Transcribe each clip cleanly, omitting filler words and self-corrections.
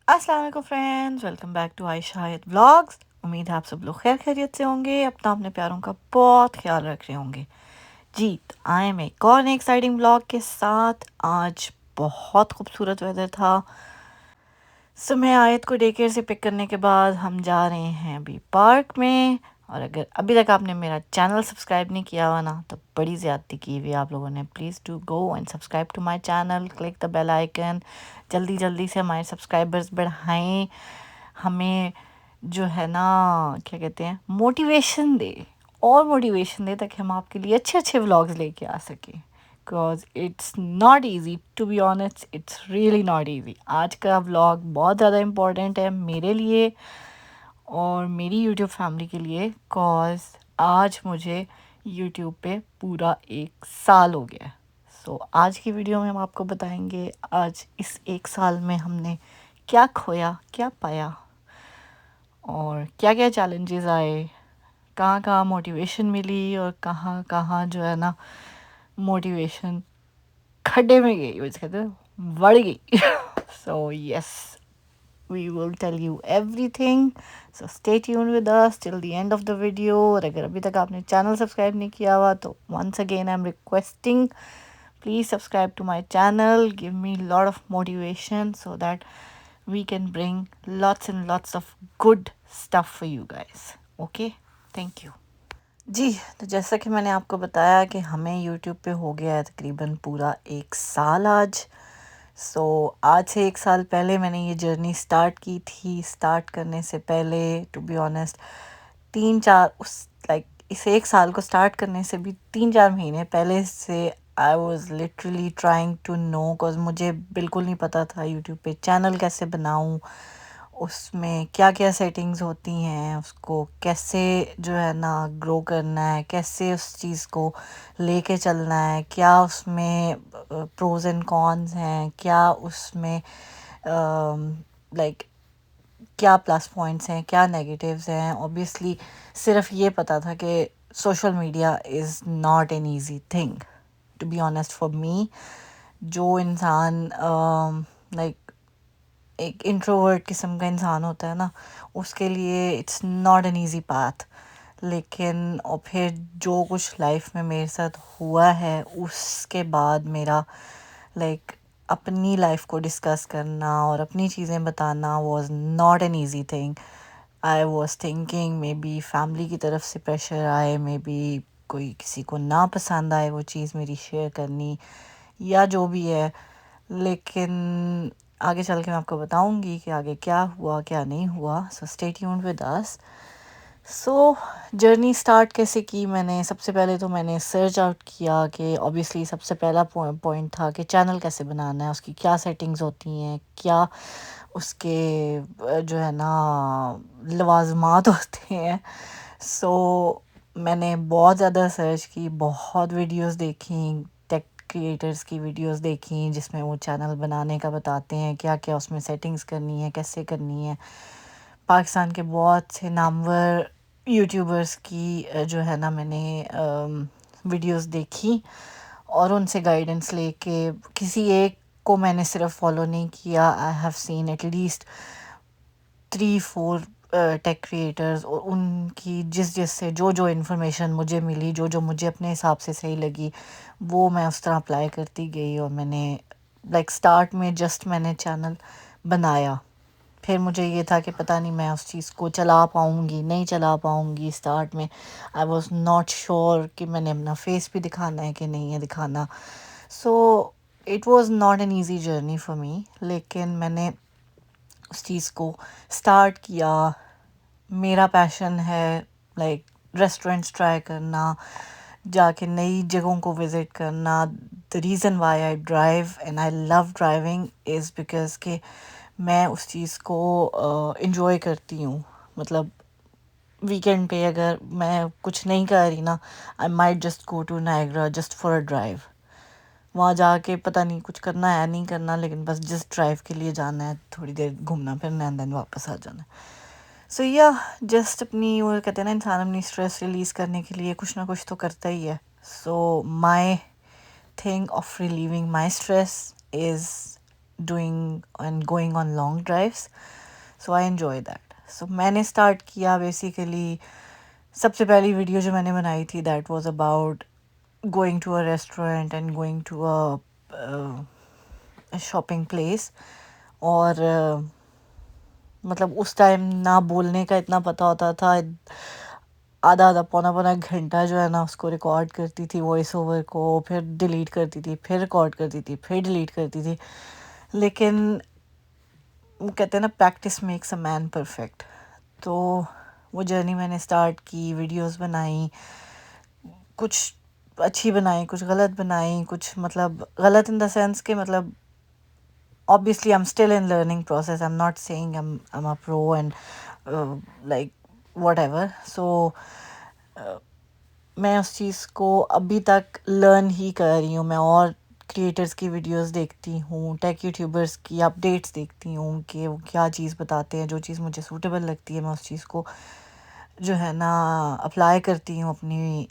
अस्सलाम वालेकुम friends, welcome back to Ayesha Hayat vlogs. उम्मीद है आप सब लोग खैर खैरियत से होंगे, अपना अपने प्यारों का बहुत ख्याल रख रहे होंगे। जी, तो आई एम एक और एक्साइटिंग व्लॉग के साथ। आज बहुत खूबसूरत वेदर था। सो मैं आयत को डे केयर से पिक करने के बाद हम जा रहे हैं अभी पार्क में। और अगर अभी तक आपने मेरा चैनल सब्सक्राइब नहीं किया हुआ ना, तो बड़ी ज़्यादती की हुई आप लोगों ने। Please do go and subscribe to my channel, click the bell icon. जल्दी जल्दी से हमारे सब्सक्राइबर्स बढ़ाएं, हमें जो है ना क्या कहते हैं मोटिवेशन दे, और मोटिवेशन दे ताकि हम आपके लिए अच्छे अच्छे व्लॉग्स लेके आ सकें। Because it's not easy, to be honest it's really not easy. आज का व्लॉग बहुत ज़्यादा इम्पोर्टेंट है मेरे लिए और मेरी यूट्यूब फैमिली के लिए। कॉज आज मुझे यूट्यूब पे पूरा 1 साल हो गया है। सो आज की वीडियो में हम आपको बताएंगे आज इस 1 साल में हमने क्या खोया, क्या पाया, और क्या क्या चैलेंजेस आए, कहाँ कहाँ मोटिवेशन मिली और कहाँ कहाँ जो है ना मोटिवेशन खड्डे में गई, वो कहते हैं बढ़ गई। So yes, we will tell you everything, so stay tuned with us till the end of the video। और अगर अभी तक आपने चैनल सब्सक्राइब नहीं किया हुआ तो once again I'm requesting, please subscribe to my channel, give me a lot of motivation so that we can bring lots and lots of good stuff for you guys। okay, thank you। जी, तो जैसा कि मैंने आपको बताया कि हमें YouTube पे हो गया है तकरीबन पूरा 1 साल आज। आज से 1 साल पहले मैंने ये जर्नी स्टार्ट की थी। स्टार्ट करने से पहले टू बी ऑनेस्ट 3-4 इस 1 साल को स्टार्ट करने से भी 3-4 महीने पहले से I was literally trying to know, because मुझे बिल्कुल नहीं पता था यूट्यूब पे चैनल कैसे बनाऊँ, उसमें क्या क्या सेटिंग्स होती हैं, उसको कैसे जो है ना ग्रो करना है, कैसे उस चीज़ को लेके चलना है, क्या उसमें प्रोज एंड कॉन्स हैं, क्या उसमें लाइक क्या प्लस पॉइंट्स हैं, क्या नेगेटिव्स हैं। ऑब्वियसली सिर्फ ये पता था कि social media is not an easy thing to be honest for me. जो इंसान लाइक एक इंट्रोवर्ट किस्म का इंसान होता है ना, उसके लिए it's not an easy path. लेकिन और फिर जो कुछ लाइफ में मेरे साथ हुआ है उसके बाद मेरा लाइक अपनी लाइफ को डिस्कस करना और अपनी चीज़ें बताना was not an easy thing. I was thinking may be family की तरफ से प्रेशर आए, मे बी कोई किसी को ना पसंद आए वो चीज़ मेरी शेयर करनी, या जो भी है। लेकिन आगे चल के मैं आपको बताऊंगी कि आगे क्या हुआ क्या नहीं हुआ। So stay tuned with us. Journey start कैसे की मैंने, सबसे पहले तो मैंने सर्च आउट किया कि ऑब्वियसली सबसे पहला पॉइंट था कि चैनल कैसे बनाना है, उसकी क्या सेटिंग्स होती हैं, क्या उसके जो है ना लवाजमात होते हैं। मैंने बहुत ज़्यादा सर्च की, बहुत वीडियोस देखी, टेक क्रिएटर्स की वीडियोस देखी जिसमें वो चैनल बनाने का बताते हैं, क्या क्या उसमें सेटिंग्स करनी है, कैसे करनी है। पाकिस्तान के बहुत से नामवर यूट्यूबर्स की जो है ना मैंने वीडियोस देखी और उनसे गाइडेंस लेके, किसी एक को मैंने सिर्फ फॉलो नहीं किया। I have seen at least 3-4 tech creators, और उनकी जिस से जो इन्फॉर्मेशन मुझे मिली, जो मुझे अपने हिसाब से सही लगी, वो मैं उस तरह अप्लाई करती गई। और मैंने स्टार्ट में जस्ट मैंने चैनल बनाया, फिर मुझे ये था कि पता नहीं मैं उस चीज़ को चला पाऊँगी नहीं चला पाऊँगी। स्टार्ट में आई वॉज नॉट श्योर कि मैंने अपना फेस भी दिखाना है कि नहीं है दिखाना। It was not an easy journey for me. लेकिन मैंने उस चीज़ को स्टार्ट किया। मेरा पैशन है रेस्टोरेंट्स ट्राई करना, जाके नई जगहों को विज़िट करना। The reason why I drive and I love driving is because कि मैं उस चीज़ को इन्जॉय करती हूँ। मतलब वीकेंड पे अगर मैं कुछ नहीं कर रही ना, I might just go to Niagara just for a drive. वहाँ जाके पता नहीं कुछ करना है नहीं करना, लेकिन बस जस्ट ड्राइव के लिए जाना है, थोड़ी देर घूमना फिरना एंड देन वापस आ जाना है। या जस्ट अपनी वो कहते हैं ना, इंसान अपनी स्ट्रेस रिलीज़ करने के लिए कुछ ना कुछ तो करता ही है। My thing of relieving my stress is doing and going on long drives. So I enjoy that. So मैंने start किया basically, सबसे पहली वीडियो जो मैंने बनाई थी that was about going to a restaurant and going to a shopping place. और मतलब उस टाइम ना बोलने का इतना पता होता था, आधा आधा पौना पौना घंटा जो है ना उसको रिकॉर्ड करती थी वॉइस ओवर को, फिर डिलीट करती थी, फिर रिकॉर्ड करती थी, फिर डिलीट करती थी. लेकिन वो कहते हैं ना practice makes a man perfect. तो वो जर्नी मैंने स्टार्ट की, वीडियोस बनाई, कुछ अच्छी बनाई, कुछ गलत बनाई, कुछ मतलब गलत इन द सेंस के मतलब obviously I'm still in learning process. I'm not saying I'm a pro and like whatever. So मैं उस चीज़ को अभी तक लर्न ही कर रही हूँ. मैं और क्रिएटर्स की वीडियोस देखती हूँ, टेक यूट्यूबर्स की अपडेट्स देखती हूँ कि वो क्या चीज़ बताते हैं. जो चीज़ मुझे सूटेबल लगती है मैं उस चीज़ को जो है ना अप्लाई करती हूँ अपनी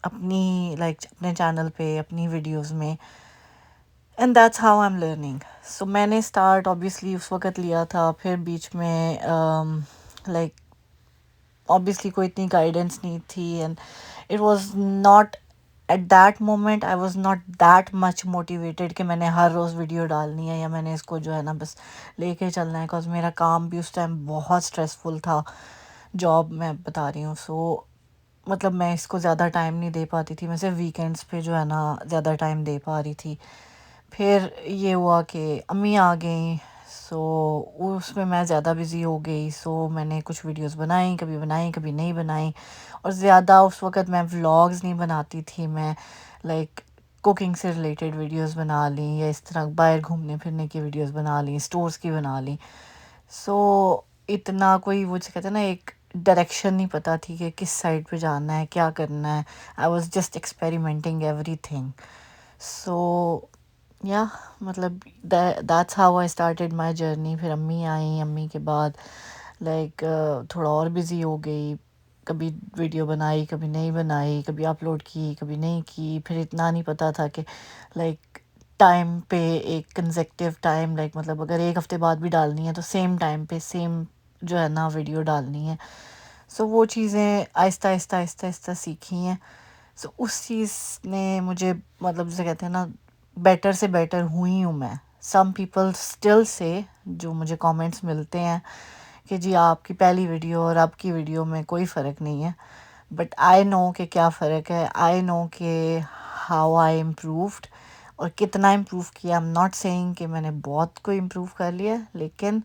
अपनी लाइक अपने चैनल पे, अपनी वीडियोस में. And that's how I am learning. So मैंने स्टार्ट ऑब्वियसली उस वक़्त लिया था, फिर बीच में लाइक ऑब्वियसली कोई इतनी गाइडेंस नहीं थी and it was not at that moment I was not that much motivated कि मैंने हर रोज़ वीडियो डालनी है या मैंने इसको जो है ना बस लेके चलना है. बिकॉज़ मेरा काम भी उस टाइम बहुत स्ट्रेसफुल था, जॉब मैं बता रही हूँ. सो मतलब मैं इसको ज़्यादा टाइम नहीं दे पाती थी. मैं सिर्फ वीकेंड्स पे जो है ना ज़्यादा टाइम दे पा रही थी. फिर ये हुआ कि अम्मी आ गई, सो उसमें मैं ज़्यादा बिज़ी हो गई. सो मैंने कुछ वीडियोस बनाई कभी नहीं बनाई. और ज़्यादा उस वक़्त मैं व्लॉग्स नहीं बनाती थी. मैं लाइक कुकिंग से रिलेटेड वीडियोस बना ली या इस तरह बाहर घूमने फिरने की वीडियोस बना ली, स्टोर्स की बना ली. सो इतना कोई वो जो कहते हैं ना एक डायरेक्शन नहीं पता थी कि किस साइड पे जाना है, क्या करना है. I was just experimenting everything. So या मतलब that's how I started my journey. फिर अम्मी आई, अम्मी के बाद लाइक थोड़ा और बिज़ी हो गई. कभी वीडियो बनाई, कभी नहीं बनाई, कभी अपलोड की, कभी नहीं की. फिर इतना नहीं पता था कि लाइक टाइम पे एक कंसेक्टिव टाइम लाइक मतलब अगर एक हफ्ते बाद भी डालनी है तो सेम टाइम पे सेम जो है ना वीडियो डालनी है. सो वो चीज़ें आहिस्ता आहिस्ता आहिस्ता आहिस्ता सीखी हैं. सो उस चीज़ ने मुझे मतलब जैसे कहते हैं ना बेटर से बेटर हुई हूँ मैं. सम पीपल स्टिल से जो मुझे कमेंट्स मिलते हैं कि जी आपकी पहली वीडियो और अब की वीडियो में कोई फ़र्क नहीं है. बट आई नो कि क्या फ़र्क है. आई नो कि हाउ आई इम्प्रूव्ड और कितना इम्प्रूव किया. आई एम नॉट सेइंग कि मैंने बहुत कोई इम्प्रूव कर लिया, लेकिन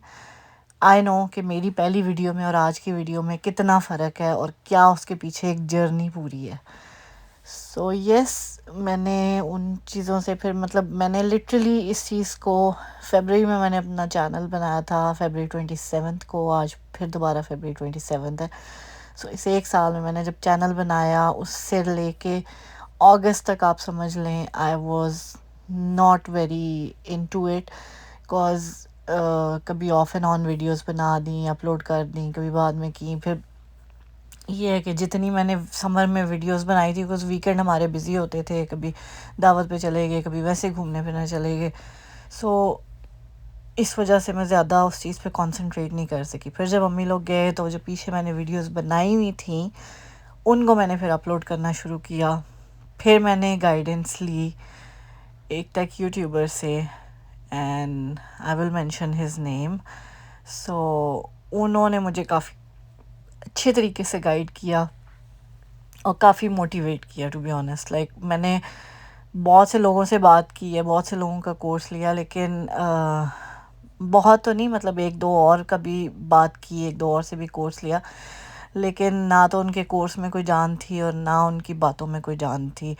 आई नो कि मेरी पहली वीडियो में और आज की वीडियो में कितना फ़र्क है और क्या उसके पीछे एक जर्नी पूरी है. सो यस, मैंने उन चीज़ों से फिर मतलब मैंने लिटरली इस चीज़ को फरवरी में मैंने अपना चैनल बनाया था, फरवरी 27 को. आज फिर दोबारा फरवरी 27 है. सो इस एक साल में मैंने जब चैनल बनाया उससे लेके अगस्त तक आप समझ लें I was not very into it. Because कभी ऑफ एंड ऑन वीडियोस बना दी, अपलोड कर दी, कभी बाद में की. फिर ये है कि जितनी मैंने समर में वीडियोस बनाई थी बिकॉज़ वीकेंड हमारे बिज़ी होते थे, कभी दावत पे चले गए, कभी वैसे घूमने फिरने चले गए. सो इस वजह से मैं ज़्यादा उस चीज़ पे कंसंट्रेट नहीं कर सकी. फिर जब मम्मी लोग गए तो जो पीछे मैंने वीडियोस बनाई हुई थी उनको मैंने फिर अपलोड करना शुरू किया. फिर मैंने गाइडेंस ली एक टेक यूट्यूबर से and I will mention his name. So उन्होंने मुझे काफ़ी अच्छे तरीके से गाइड किया और काफ़ी मोटिवेट किया. टू बी ऑनेस्ट लाइक मैंने बहुत से लोगों से बात की है, बहुत से लोगों का कोर्स लिया, लेकिन बहुत तो नहीं मतलब एक दो और का भी बात की, एक दो और से भी कोर्स लिया, लेकिन ना तो उनके कोर्स में कोई जान थी और ना उनकी बातों में कोई जान थी.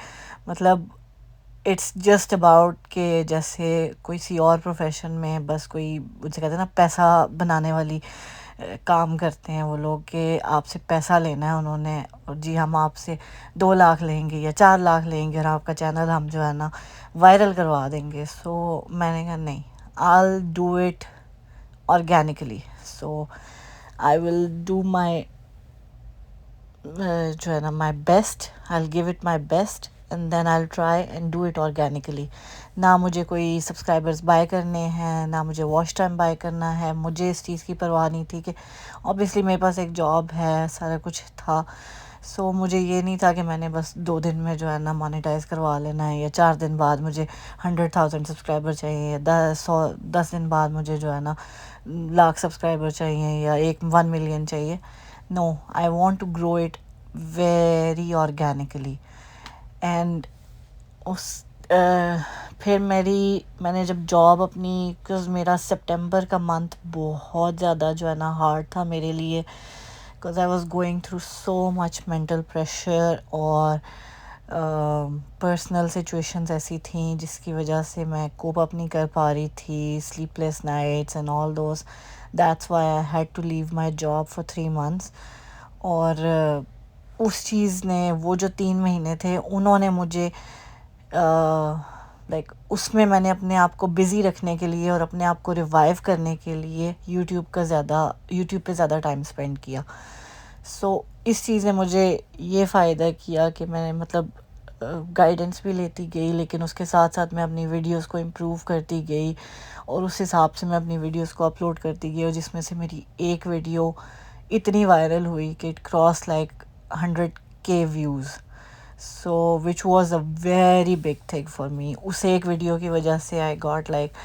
मतलब इट्स जस्ट अबाउट कि जैसे कोई सी और प्रोफेशन में बस कोई मुझे कहते हैं ना पैसा बनाने वाली काम करते हैं वो लोग कि आपसे पैसा लेना है उन्होंने और जी हम आपसे 2 लाख लेंगे या 4 लाख लेंगे और आपका चैनल हम जो है ना वायरल करवा देंगे. सो मैंने कहा नहीं, I will do it organically. So I will do my जो है ना my best, I will give it my best and then I will try and do it organically. نہ مجھے کوئی سبسکرائبرز بائی کرنے ہیں، نہ مجھے واچ ٹائم بائی کرنا ہے. مجھے اس چیز کی پرواہ نہیں تھی کہ اوبیسلی میرے پاس ایک جاب ہے، سارا کچھ تھا. سو مجھے یہ نہیں تھا کہ میں نے بس 2 دن میں جو ہے نا مانیٹائز کروا لینا ہے، یا 4 دن بعد مجھے 100,000 سبسکرائبر چاہیے، یا 10 دن بعد مجھے جو ہے نا لاکھ سبسکرائبر چاہیے، یا 1 ملین چاہیے. No, I want to grow it very organically. And اس پھر میں نے جب جاب اپنی، بیکاز میرا سپٹمبر کا منتھ بہت زیادہ جو ہے نا ہارڈ تھا میرے لیے، because I was going through so much mental pressure, اور پرسنل سچویشنز ایسی تھیں جس کی وجہ سے میں کوپ اپ نہیں کر پا رہی تھی، sleepless nights and all those. That's why I had to leave my job for 3 months. اور اس چیز نے، وہ جو 3 مہینے تھے انہوں نے مجھے لائک اس میں نے اپنے آپ کو بزی رکھنے کے لیے اور اپنے آپ کو ریوائیو کرنے کے لیے یوٹیوب پہ زیادہ ٹائم اسپینڈ کیا. سو اس چیز نے مجھے یہ فائدہ کیا کہ میں نے مطلب گائیڈنس بھی لیتی گئی، لیکن اس کے ساتھ ساتھ میں اپنی ویڈیوز کو امپروو کرتی گئی، اور اس حساب سے میں اپنی ویڈیوز کو اپلوڈ کرتی گئی، اور جس میں سے میری ایک ویڈیو اتنی وائرل ہوئی کہ it cross like 100K views. So which was a very big thing for me. اس ایک ویڈیو کی وجہ سے I got like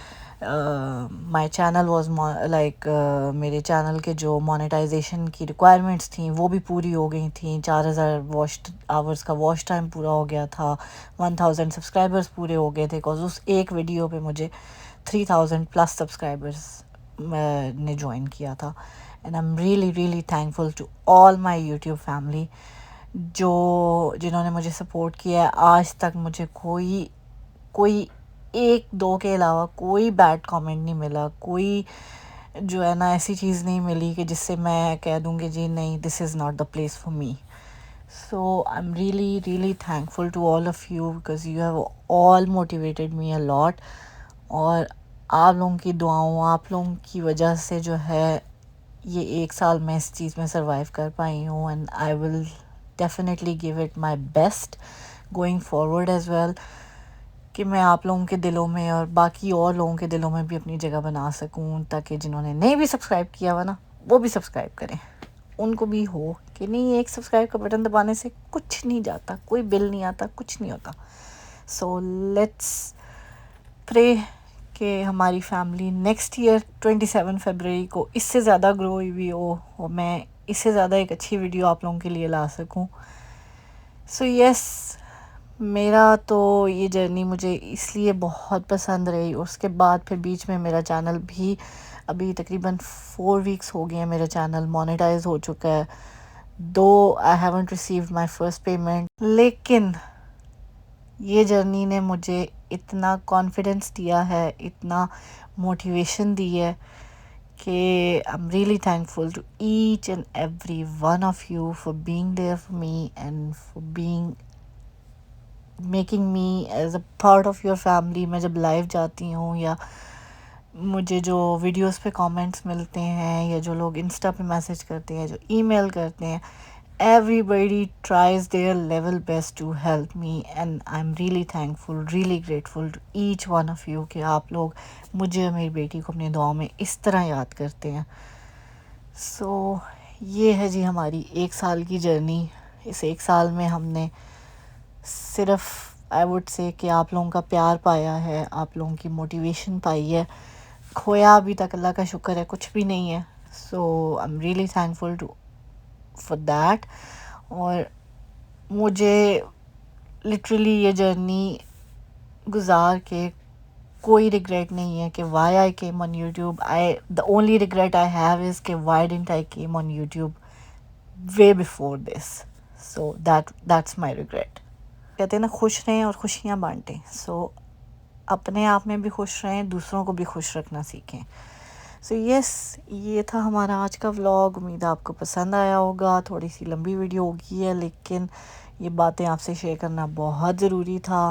my channel was like میرے چینل کے جو مانیٹائزیشن کی ریکوائرمنٹس تھیں وہ بھی پوری ہو گئی تھیں. 4,000 واچ آورس کا واچ ٹائم پورا ہو گیا تھا، 1,000 سبسکرائبرس پورے ہو گئے تھے، بیکاز اس ایک ویڈیو پہ مجھے 3,000 پلس سبسکرائبرس نے جوائن کیا تھا. And I am really really thankful to all my YouTube family, جنہوں نے مجھے سپورٹ کیا ہے. آج تک مجھے کوئی 1-2 کے علاوہ کوئی بیڈ کامنٹ نہیں ملا، کوئی جو ہے نا ایسی چیز نہیں ملی کہ جس سے میں کہہ دوں کہ جی نہیں، this is not the place for me. So I am really really thankful to all of you, because you have all motivated me a lot. اور آپ لوگوں کی دعاؤں، آپ لوگوں کی وجہ سے جو ہے یہ 1 سال میں اس چیز میں سروائیو کر پائی ہوں. And I will definitely give it my best going forward as well, کہ میں آپ لوگوں کے دلوں میں اور باقی اور لوگوں کے دلوں میں بھی اپنی جگہ بنا سکوں، تاکہ جنہوں نے نہیں بھی سبسکرائب کیا ہوا نا وہ بھی سبسکرائب کریں. ان کو بھی ہو کہ نہیں، ایک سبسکرائب کا بٹن دبانے سے کچھ نہیں جاتا، کوئی بل نہیں آتا، کچھ نہیں ہوتا. سو لیٹس پرے کہ ہماری فیملی نیکسٹ ایئر 27 فیبرری کو اس سے زیادہ گرو ہوئی ہو، اور میں اس سے زیادہ ایک اچھی ویڈیو آپ لوگوں کے لیے لا سکوں. سو یس، میرا تو یہ جرنی مجھے اس لیے بہت پسند رہی. اس کے بعد پھر بیچ میں میرا چینل بھی ابھی تقریباً 4 weeks ہو گئے ہیں، میرا چینل مانیٹائز ہو چکا ہے. Though I haven't received my first payment, لیکن یہ جرنی نے مجھے اتنا کانفیڈنس دیا ہے، اتنا موٹیویشن دی ہے کہ I am really thankful to each and every one of you for being there for me and for making me as a part of your family. میں جب لائیو جاتی ہوں، یا مجھے جو ویڈیوز پہ کامنٹس ملتے ہیں، یا جو لوگ انسٹا پہ میسج کرتے ہیں، جو ای میل کرتے ہیں، everybody tries their level best to help me, and I'm really thankful, really grateful to each one of you کہ آپ لوگ مجھے اور میری بیٹی کو اپنی دعاؤں میں اس طرح یاد کرتے ہیں. سو یہ ہے جی ہماری 1 سال کی جرنی. اس 1 سال میں ہم نے صرف آئی وڈ سے کہ آپ لوگوں کا پیار پایا ہے، آپ لوگوں کی موٹیویشن پائی ہے. کھویا ابھی تک اللہ کا شکر ہے کچھ بھی نہیں ہے. So I am really thankful to for that. اور مجھے لٹرلی یہ جرنی گزار کے کوئی ریگریٹ نہیں ہے کہ why I came on YouTube. The only regret I have is کہ why didn't I came on YouTube way before this. So that's my regret. کہتے ہیں نا، خوش رہیں اور خوشیاں بانٹیں. سو اپنے آپ میں بھی خوش رہیں، دوسروں کو بھی خوش رکھنا سیکھیں. سو یس، یہ تھا ہمارا آج کا ولاگ. امید آپ کو پسند آیا ہوگا. تھوڑی سی لمبی ویڈیو ہوگی ہے، لیکن یہ باتیں آپ سے شیئر کرنا بہت ضروری تھا.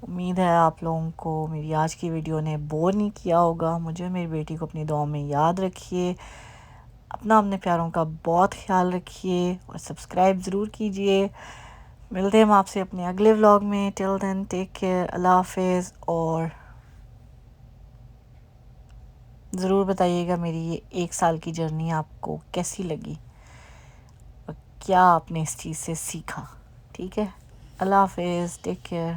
امید ہے آپ لوگوں کو میری آج کی ویڈیو نے بور نہیں کیا ہوگا. مجھے اور میری بیٹی کو اپنی دعاؤں میں یاد رکھیے. اپنے پیاروں کا بہت خیال رکھیے، اور سبسکرائب ضرور کیجیے. ملتے ہیں ہم آپ سے اپنے اگلے ولاگ میں. ٹل دین ٹیک کیئر, اللہ حافظ. اور ضرور بتائیے گا میری یہ 1 سال کی جرنی آپ کو کیسی لگی اور کیا آپ نے اس چیز سے سیکھا. ٹھیک ہے, اللہ حافظ, ٹیک کیئر.